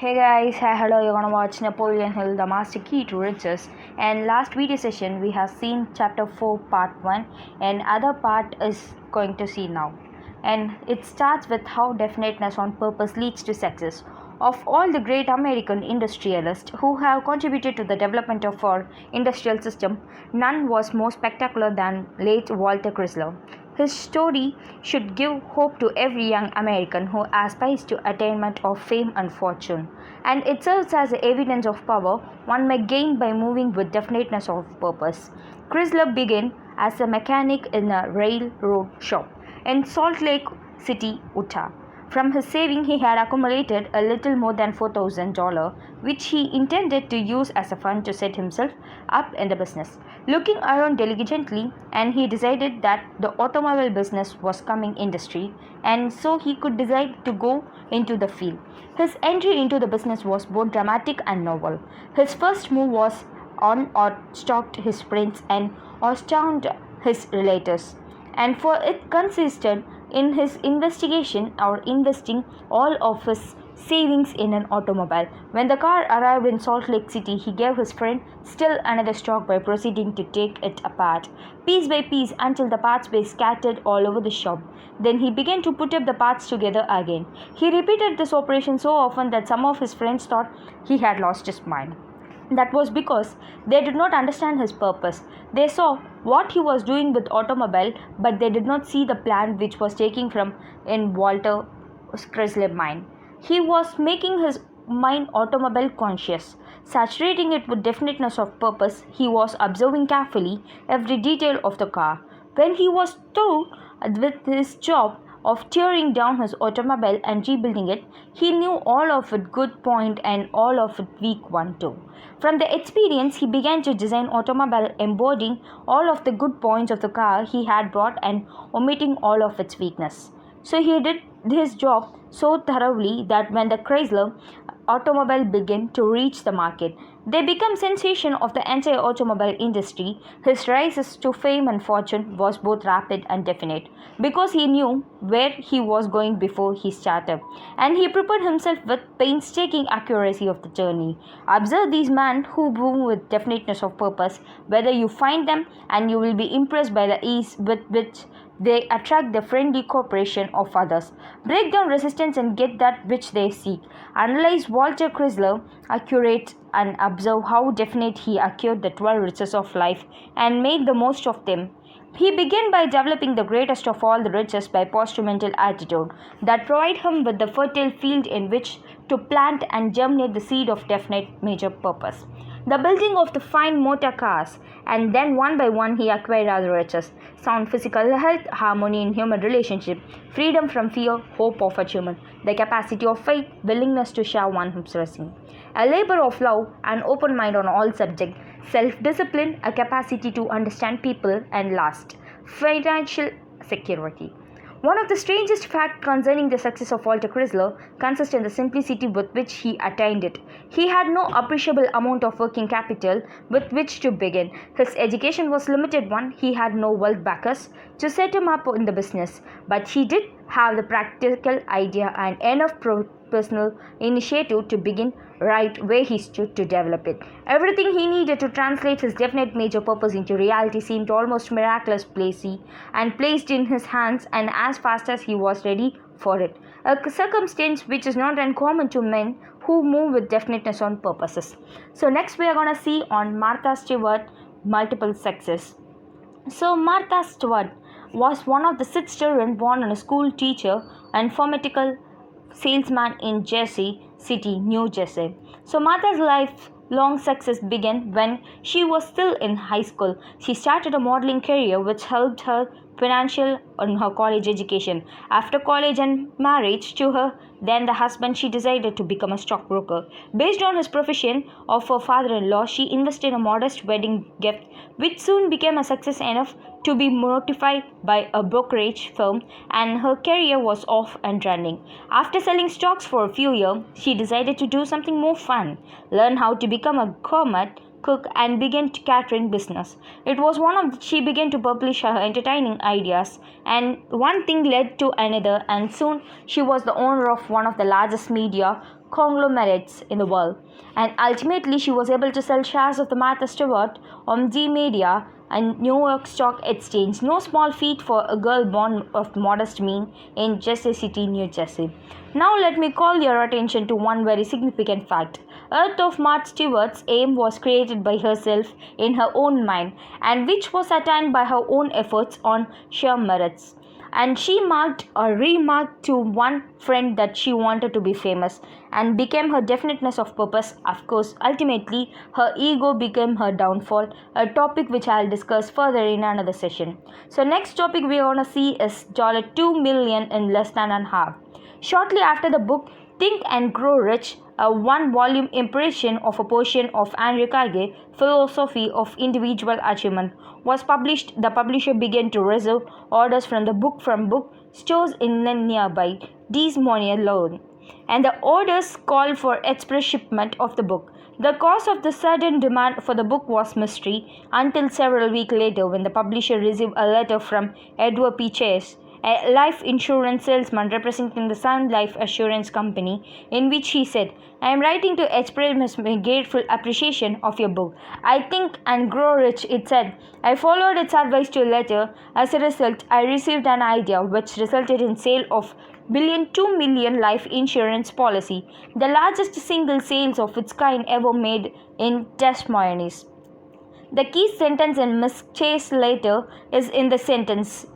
Hey guys, hi, hello, you're gonna watch Napoleon Hill, The Master Key to Riches. And last video session we have seen chapter 4 part 1 and other part is going to see now. And it starts with how definiteness on purpose leads to success. Of all the great American industrialists who have contributed to the development of our industrial system, none was more spectacular than late Walter Chrysler. His story should give hope to every young American who aspires to attainment of fame and fortune, and it serves as evidence of power one may gain by moving with definiteness of purpose. Chrysler began as a mechanic in a railroad shop in Salt Lake City, Utah. From his saving, he had accumulated a little more than $4,000, which he intended to use as a fund to set himself up in the business. Looking around diligently, and he decided that the automobile business was coming industry, and so he could decide to go into the field. His entry into the business was both dramatic and novel. His first move was on or stalked his friends and astounded his relatives, and for it consisted in his investigation or investing all of his savings in an automobile. When the car arrived in Salt Lake City, he gave his friend still another shock by proceeding to take it apart, piece by piece, until the parts were scattered all over the shop. Then he began to put up the parts together again. He repeated this operation so often that some of his friends thought he had lost his mind. That was because they did not understand his purpose. They saw what he was doing with automobile, but they did not see the plan which was taking from in Walter Chrysler's mind. He was making his mind automobile conscious, saturating it with definiteness of purpose. He was observing carefully every detail of the car. When he was through with his job of tearing down his automobile and rebuilding it, he knew all of its good point and all of its weak one too. From the experience, he began to design automobile embodying all of the good points of the car he had brought and omitting all of its weakness. So he did his job so thoroughly that when the Chrysler automobile began to reach the market, they became sensation of the entire automobile industry. His rise to fame and fortune was both rapid and definite, because he knew where he was going before he started, and he prepared himself with painstaking accuracy of the journey. Observe these men who move with definiteness of purpose, whether you find them, and you will be impressed by the ease with which they attract the friendly cooperation of others, break down resistance and get that which they seek. Analyze Walter Chrysler, accurate, and observe how definite he acquired the 12 riches of life and made the most of them. He began by developing the greatest of all the riches by postmental attitude that provide him with the fertile field in which to plant and germinate the seed of definite major purpose. The building of the fine motor cars, and then one by one he acquired other riches: sound physical health, harmony in human relationship, freedom from fear, hope of achievement, the capacity of faith, willingness to share one's blessing, a labor of love, an open mind on all subjects, self-discipline, a capacity to understand people, and last, financial security. One of the strangest facts concerning the success of Walter Chrysler consists in the simplicity with which he attained it. He had no appreciable amount of working capital with which to begin. His education was limited one. He had no wealth backers to set him up in the business, but he did have the practical idea and enough personal initiative to begin right where he stood to develop it. Everything he needed to translate his definite major purpose into reality seemed almost miraculous placed in his hands, and as fast as he was ready for it, a circumstance which is not uncommon to men who move with definiteness on purposes. So next we are going to see on Martha Stewart multiple success. So Martha Stewart was one of the 6 children born and a school teacher and pharmaceutical salesman in Jersey City, New Jersey. So Martha's lifelong success began when she was still in high school. She started a modeling career which helped her financial on her college education. After college and marriage to her then the husband, she decided to become a stockbroker. Based on his profession of her father-in-law, she invested in a modest wedding gift, which soon became a success enough to be notified by a brokerage firm, and her career was off and running. After selling stocks for a few years, she decided to do something more fun, learn how to become a gourmet cook and began catering business. It was she began to publish her entertaining ideas, and one thing led to another, and soon she was the owner of one of the largest media conglomerates in the world. And ultimately, she was able to sell shares of the Martha Stewart on Z Media and New York Stock Exchange. No small feat for a girl born of modest means in Jersey City, New Jersey. Now let me call your attention to one very significant fact. Earth of Martha Stewart's aim was created by herself in her own mind, and which was attained by her own efforts on sheer merits. And she marked or remarked to one friend that she wanted to be famous and became her definiteness of purpose. Of course, ultimately, her ego became her downfall, a topic which I'll discuss further in another session. So, next topic we're gonna see is $2 million in less than an hour. Shortly after the book Think and Grow Rich, a one-volume impression of a portion of Andrew Carnegie philosophy of individual achievement was published, the publisher began to receive orders from the book from bookstores in the nearby Des Moines, and the orders called for express shipment of the book. The cause of the sudden demand for the book was mystery until several weeks later, when the publisher received a letter from Edward P. Chase, a life insurance salesman representing the Sun Life Assurance Company, in which he said, "I am writing to express my grateful appreciation of your book. I Think and Grow Rich," it said. "I followed its advice to a letter. As a result, I received an idea which resulted in sale of $2 million life insurance policy, the largest single sales of its kind ever made in Des Moines." The key sentence in Miss Chase's letter is in the sentence,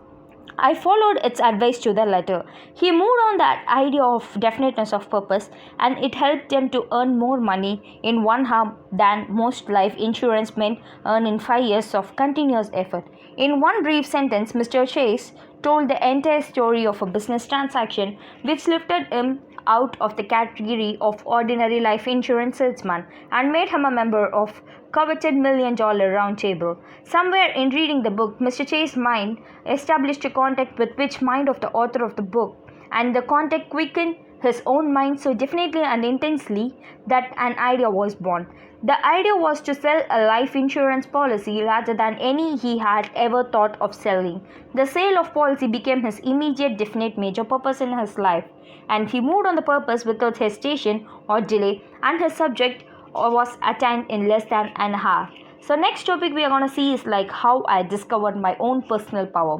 "I followed its advice to the letter." He moved on that idea of definiteness of purpose, and it helped them to earn more money in 1 year than most life insurance men earn in 5 years of continuous effort. In one brief sentence, Mr. Chase told the entire story of a business transaction which lifted him out of the category of ordinary life insurance salesman and made him a member of coveted $1 million roundtable. Somewhere in reading the book, Mr. Chase's mind established a contact with which mind of the author of the book, and the contact quickened his own mind so definitely and intensely that an idea was born. The idea was to sell a life insurance policy larger than any he had ever thought of selling. The sale of policy became his immediate, definite, major purpose in his life, and he moved on the purpose without hesitation or delay, and his subject was attained in less than an hour. So next topic we are going to see is like how I discovered my own personal power.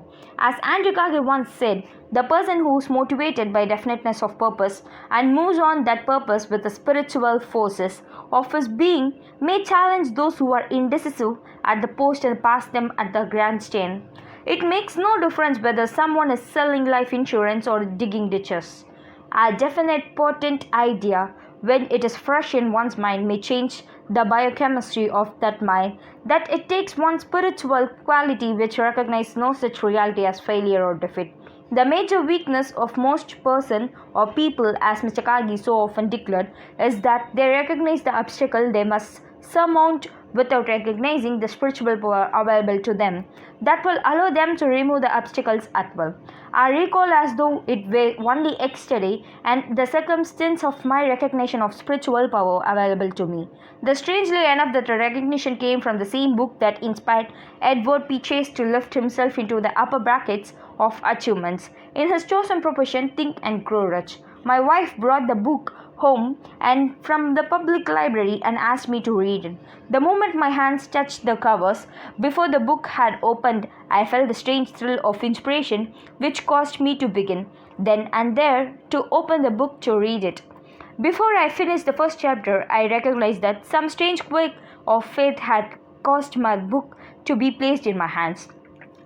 As Andrew Carnegie once said, the person who is motivated by definiteness of purpose and moves on that purpose with the spiritual forces of his being may challenge those who are indecisive at the post and pass them at the grandstand. It makes no difference whether someone is selling life insurance or digging ditches. A definite, potent idea, when it is fresh in one's mind, may change the biochemistry of that mind, that it takes one spiritual quality which recognizes no such reality as failure or defeat. The major weakness of most person or people, as Mr. Carnegie so often declared, is that they recognize the obstacle they must surmount without recognizing the spiritual power available to them that will allow them to remove the obstacles at will. I recall as though it were only yesterday and the circumstance of my recognition of spiritual power available to me. Strangely enough, that recognition came from the same book that inspired Edward P. Chase to lift himself into the upper brackets of achievements in his chosen profession, Think and Grow Rich. My wife brought the book home and from the public library and asked me to read it. The moment my hands touched the covers, before the book had opened, I felt the strange thrill of inspiration which caused me to begin, then and there, to open the book to read it. Before I finished the first chapter, I recognized that some strange quake of faith had caused my book to be placed in my hands.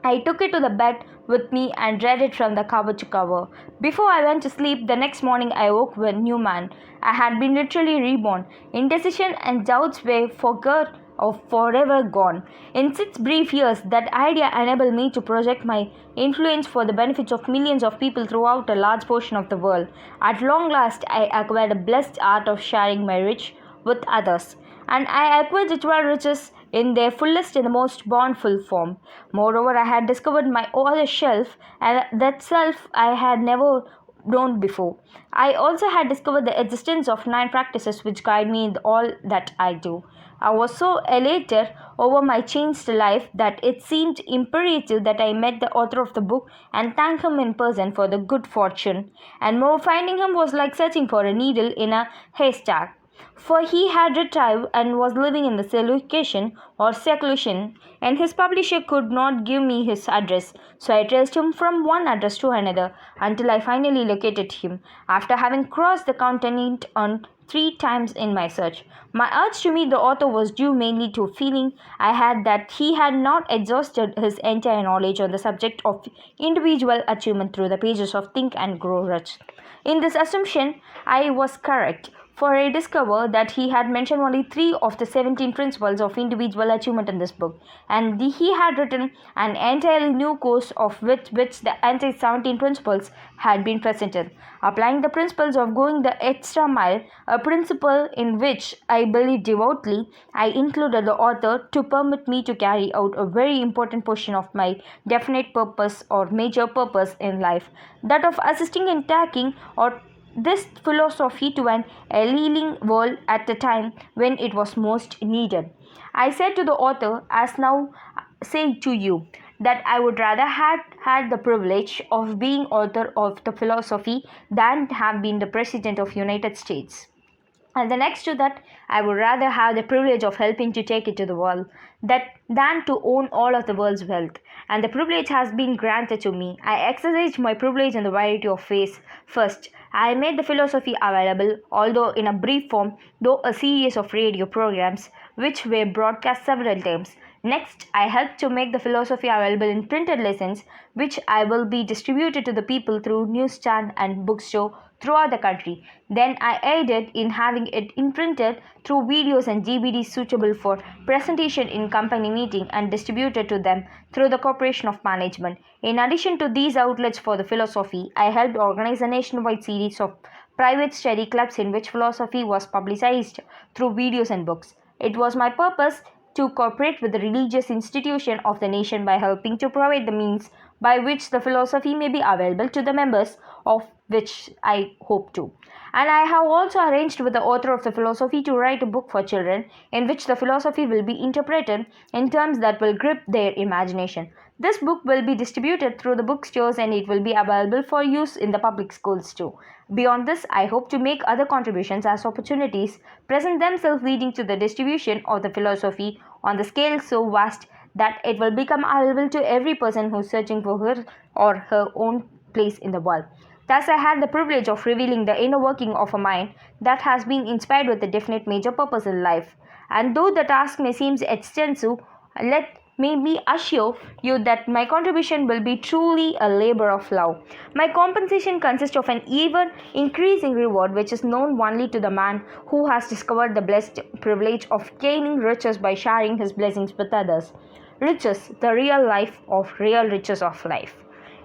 I took it to the bed with me and read it from the cover to cover. Before I went to sleep the next morning, I woke with a new man. I had been literally reborn. Indecision and doubts were forgot or forever gone. In 6 brief years, that idea enabled me to project my influence for the benefits of millions of people throughout a large portion of the world. At long last, I acquired a blessed art of sharing my rich with others, and I acquired spiritual riches in their fullest and the most bountiful form. Moreover, I had discovered my other self, and that self I had never known before. I also had discovered the existence of 9 practices which guide me in all that I do. I was so elated over my changed life that it seemed imperative that I met the author of the book and thank him in person for the good fortune. And more, finding him was like searching for a needle in a haystack. For he had retired and was living in the seclusion, and his publisher could not give me his address. So I traced him from one address to another until I finally located him, after having crossed the continent on 3 times in my search. My urge to meet the author was due mainly to a feeling I had that he had not exhausted his entire knowledge on the subject of individual achievement through the pages of Think and Grow Rich. In this assumption, I was correct, for I discovered that he had mentioned only 3 of the 17 principles of individual achievement in this book, and he had written an entirely new course of which the entire 17 principles had been presented. Applying the principles of going the extra mile, a principle in which I believe devoutly, I included the author to permit me to carry out a very important portion of my definite purpose or major purpose in life, that of assisting in taking or this philosophy to an ailing world at the time when it was most needed. I said to the author, as now say to you, that I would rather have had the privilege of being author of the philosophy than have been the President of United States. And the next to that, I would rather have the privilege of helping to take it to the world than to own all of the world's wealth. And the privilege has been granted to me. I exercised my privilege in the variety of ways. First, I made the philosophy available, although in a brief form, though a series of radio programs, which were broadcast several times. Next, I helped to make the philosophy available in printed lessons, which I will be distributed to the people through newsstand and bookstore throughout the country. Then I aided in having it imprinted through videos and DVDs suitable for presentation in company meeting and distributed to them through the Corporation of Management. In addition to these outlets for the philosophy, I helped organize a nationwide series of private study clubs in which philosophy was publicized through videos and books. It was my purpose to cooperate with the religious institution of the nation by helping to provide the means by which the philosophy may be available to the members, of which I hope to. And I have also arranged with the author of the philosophy to write a book for children in which the philosophy will be interpreted in terms that will grip their imagination. This book will be distributed through the bookstores and it will be available for use in the public schools too. Beyond this, I hope to make other contributions as opportunities present themselves leading to the distribution of the philosophy on the scale so vast that it will become available to every person who is searching for her or her own place in the world. Thus, I had the privilege of revealing the inner working of a mind that has been inspired with a definite major purpose in life. And though the task may seem extensive, let me assure you that my contribution will be truly a labor of love. My compensation consists of an ever increasing reward which is known only to the man who has discovered the blessed privilege of gaining riches by sharing his blessings with others. Riches, the real life of real riches of life.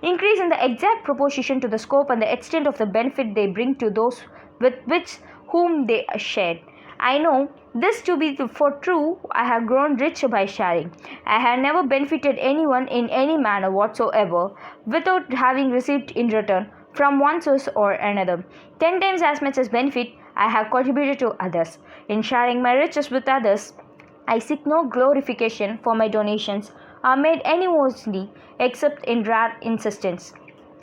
Increase in the exact proportion to the scope and the extent of the benefit they bring to those with which whom they share. I know this to be for true. I have grown rich by sharing. I have never benefited anyone in any manner whatsoever without having received in return from one source or another 10 times as much as benefit I have contributed to others. In sharing my riches with others, I seek no glorification, for my donations are made anonymously except in rare instances.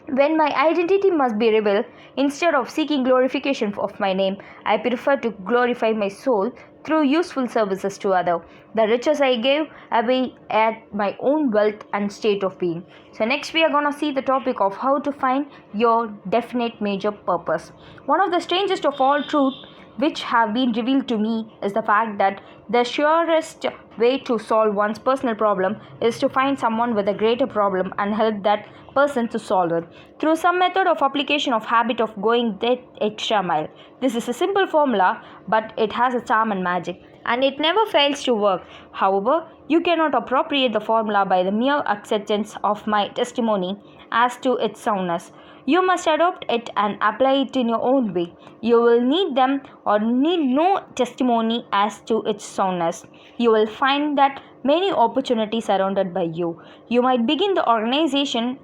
When my identity must be revealed, instead of seeking glorification of my name, I prefer to glorify my soul through useful services to others. The riches I gave away at my own wealth and state of being. So next we are going to see the topic of how to find your definite major purpose. One of the strangest of all truth which have been revealed to me is the fact that the surest way to solve one's personal problem is to find someone with a greater problem and help that person to solve it through some method of application of habit of going that extra mile. This is a simple formula, but it has a charm and magic, and it never fails to work. However, you cannot appropriate the formula by the mere acceptance of my testimony as to its soundness. You must adopt it and apply it in your own way. You will need them or need no testimony as to its soundness. You will find that many opportunities surrounded by you. You might begin the organizing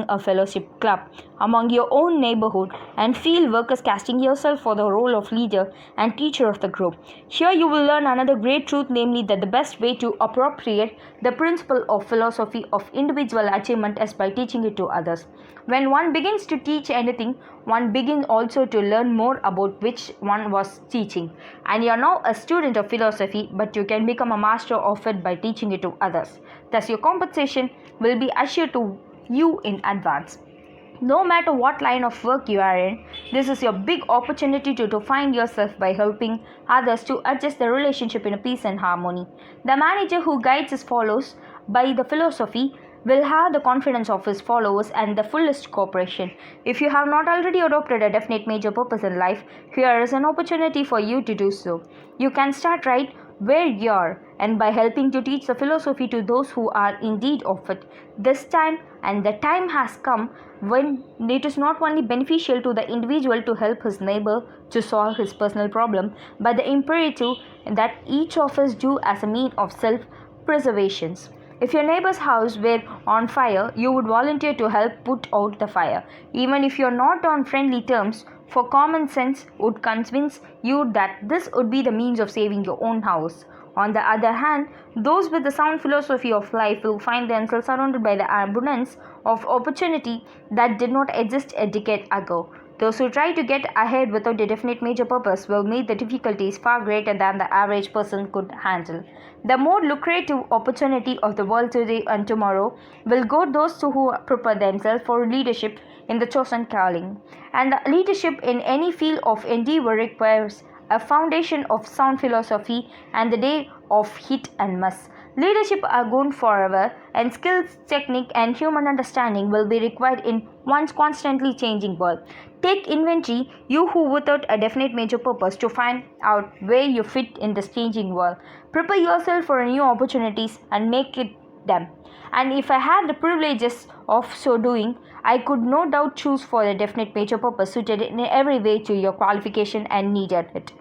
a fellowship club among your own neighborhood and field workers, casting yourself for the role of leader and teacher of the group. Here you will learn another great truth, namely that the best way to appropriate the principle of philosophy of individual achievement is by teaching it to others. When one begins to teach anything, one begins also to learn more about which one was teaching. And you are now a student of philosophy, but you can become a master of it by teaching it to others. Thus, your compensation will be assured to you in advance. No matter what line of work you are in, this is your big opportunity to find yourself by helping others to adjust the relationship in a peace and harmony. The manager who guides his followers by the philosophy will have the confidence of his followers and the fullest cooperation. If you have not already adopted a definite major purpose in life, here is an opportunity for you to do so. You can start right where you are, and by helping to teach the philosophy to those who are in need of it. This time, and the time has come when it is not only beneficial to the individual to help his neighbor to solve his personal problem, but the imperative that each of us do as a means of self-preservation. If your neighbor's house were on fire, you would volunteer to help put out the fire, even if you are not on friendly terms, for common sense would convince you that this would be the means of saving your own house. On the other hand, those with the sound philosophy of life will find themselves surrounded by the abundance of opportunity that did not exist a decade ago. Those who try to get ahead without a definite major purpose will meet the difficulties far greater than the average person could handle. The more lucrative opportunity of the world today and tomorrow will go those who prepare themselves for leadership in the chosen calling. And the leadership in any field of endeavor requires a foundation of sound philosophy and the day of hit and miss. Leadership are gone forever, and skills, technique, and human understanding will be required in one's constantly changing world. Take inventory, you who without a definite major purpose, to find out where you fit in this changing world. Prepare yourself for new opportunities and make it them. And if I had the privileges of so doing, I could no doubt choose for a definite major purpose suited in every way to your qualification and needed it.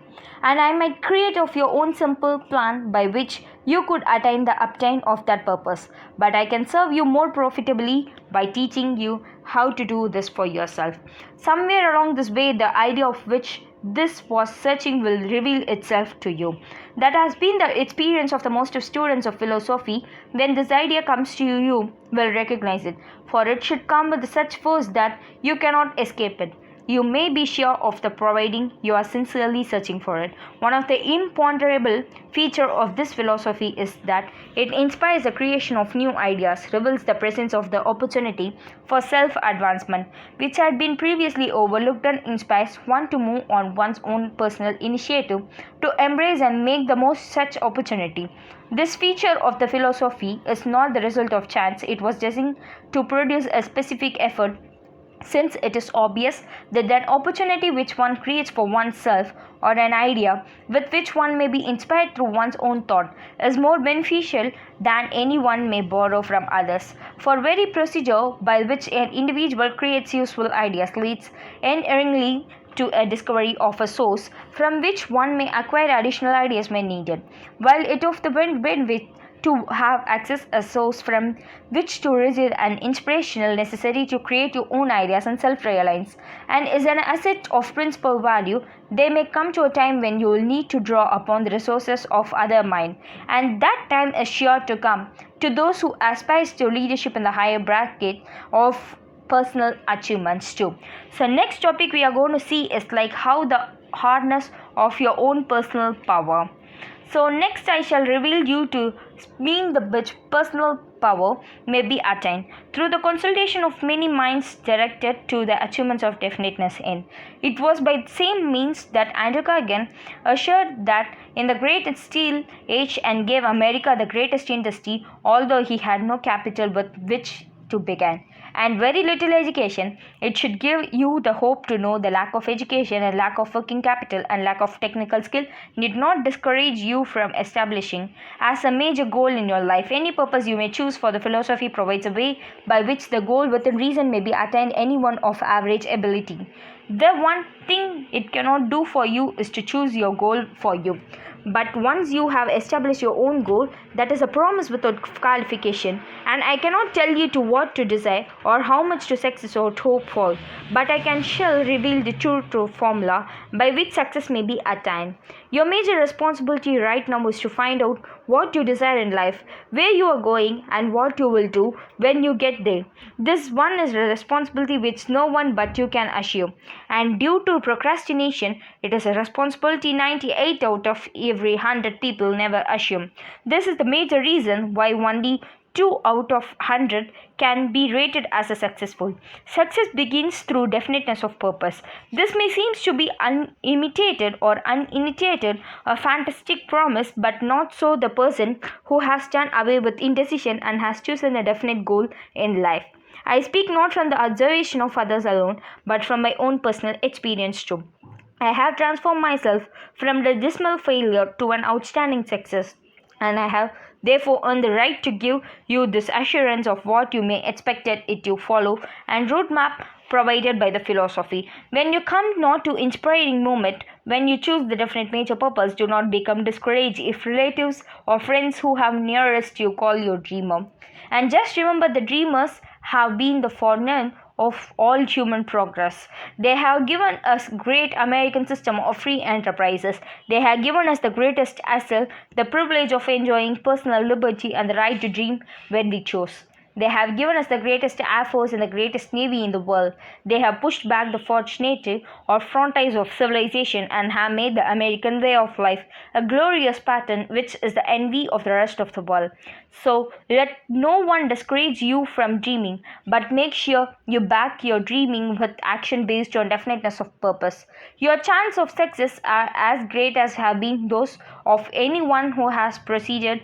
And I might create of your own simple plan by which you could attain the obtain of that purpose. But I can serve you more profitably by teaching you how to do this for yourself. Somewhere along this way, the idea of which this was searching will reveal itself to you. That has been the experience of the most of students of philosophy. When this idea comes to you, you will recognize it, for it should come with such force that you cannot escape it. You may be sure of the providing you are sincerely searching for it. One of the imponderable features of this philosophy is that it inspires the creation of new ideas, reveals the presence of the opportunity for self-advancement, which had been previously overlooked, and inspires one to move on one's own personal initiative to embrace and make the most such opportunity. This feature of the philosophy is not the result of chance. It was destined to produce a specific effort, since it is obvious that an opportunity which one creates for oneself, or an idea with which one may be inspired through one's own thought, is more beneficial than any one may borrow from others. For very procedure by which an individual creates useful ideas leads unerringly to a discovery of a source from which one may acquire additional ideas when needed, while it of the benefit to have access a source from which to receive an inspirational necessary to create your own ideas and self-reliance, and is an asset of principal value. There may come to a time when you will need to draw upon the resources of other mind, and that time is sure to come to those who aspire to leadership in the higher bracket of personal achievements too. So next topic we are going to see is like how the hardness of your own personal power. So next I shall reveal you to mean the which personal power may be attained through the consultation of many minds directed to the achievements of definiteness in. It was by the same means that Andrew Carnegie assured that in the great steel age and gave America the greatest industry, although he had no capital with which to begin, and very little education. It should give you the hope to know the lack of education and lack of working capital and lack of technical skill need not discourage you from establishing as a major goal in your life any purpose you may choose, for the philosophy provides a way by which the goal within reason may be attained anyone of average ability. The one thing it cannot do for you is to choose your goal for you. But once you have established your own goal, that is a promise without qualification. And I cannot tell you to what to desire or how much to success or to hope for, but I can shall reveal the true formula by which success may be attained. Your major responsibility right now is to find out what you desire in life, where you are going, and what you will do when you get there. This one is a responsibility which no one but you can assume, and due to procrastination, it is a responsibility 98 out of every 100 people never assume. This is the major reason why only 2 out of 100 can be rated as a successful. Success begins through definiteness of purpose. This may seem to be unimitated or uninitiated, a fantastic promise, but not so the person who has done away with indecision and has chosen a definite goal in life. I speak not from the observation of others alone, but from my own personal experience too. I have transformed myself from the dismal failure to an outstanding success, and I have therefore earned the right to give you this assurance of what you may expect it to follow and roadmap provided by the philosophy. When you come not to inspiring moment, when you choose the definite major purpose, do not become discouraged if relatives or friends who have nearest you call you dreamer. And just remember, the dreamers have been the foreknown of all human progress. They have given us great American system of free enterprises. They have given us the greatest asset, the privilege of enjoying personal liberty and the right to dream when we choose. They have given us the greatest air force and the greatest navy in the world. They have pushed back the fortunato or frontiers of civilization and have made the American way of life a glorious pattern which is the envy of the rest of the world. So let no one discourage you from dreaming, but make sure you back your dreaming with action based on definiteness of purpose. Your chance of success are as great as have been those of anyone who has preceded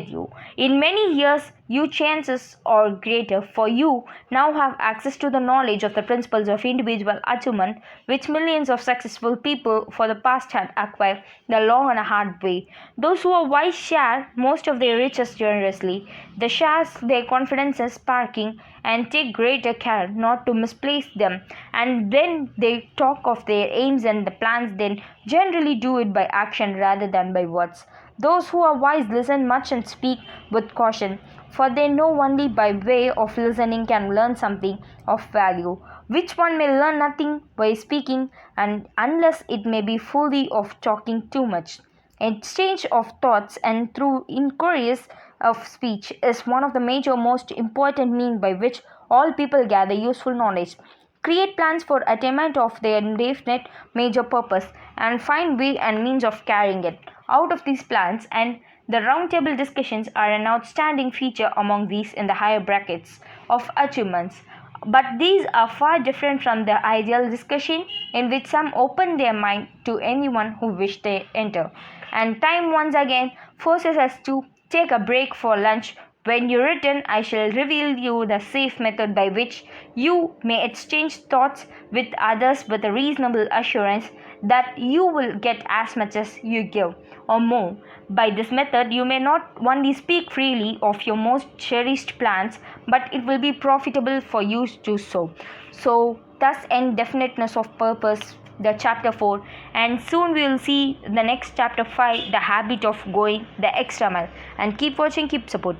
you. In many years, your chances are greater, for you now have access to the knowledge of the principles of individual achievement which millions of successful people for the past had acquired the long and hard way. Those who are wise share most of their riches generously. They share their confidences sparking and take greater care not to misplace them. And when they talk of their aims and the plans, then generally do it by action rather than by words. Those who are wise listen much and speak with caution, for they know only by way of listening can learn something of value, which one may learn nothing by speaking, and unless it may be fully of talking too much. Exchange of thoughts and through inquiries of speech is one of the major most important means by which all people gather useful knowledge, create plans for attainment of their definite major purpose, and find way and means of carrying it out of these plans, and the roundtable discussions are an outstanding feature among these in the higher brackets of achievements. But these are far different from the ideal discussion in which some open their mind to anyone who wish to enter. And time once again forces us to take a break for lunch. When you return, I shall reveal you the safe method by which you may exchange thoughts with others with a reasonable assurance that you will get as much as you give, or more. By this method, you may not only speak freely of your most cherished plans, but it will be profitable for you to do so. So, thus end definiteness of purpose, the chapter 4, and soon we will see the next chapter 5, the habit of going the extra mile. And keep watching, keep supporting.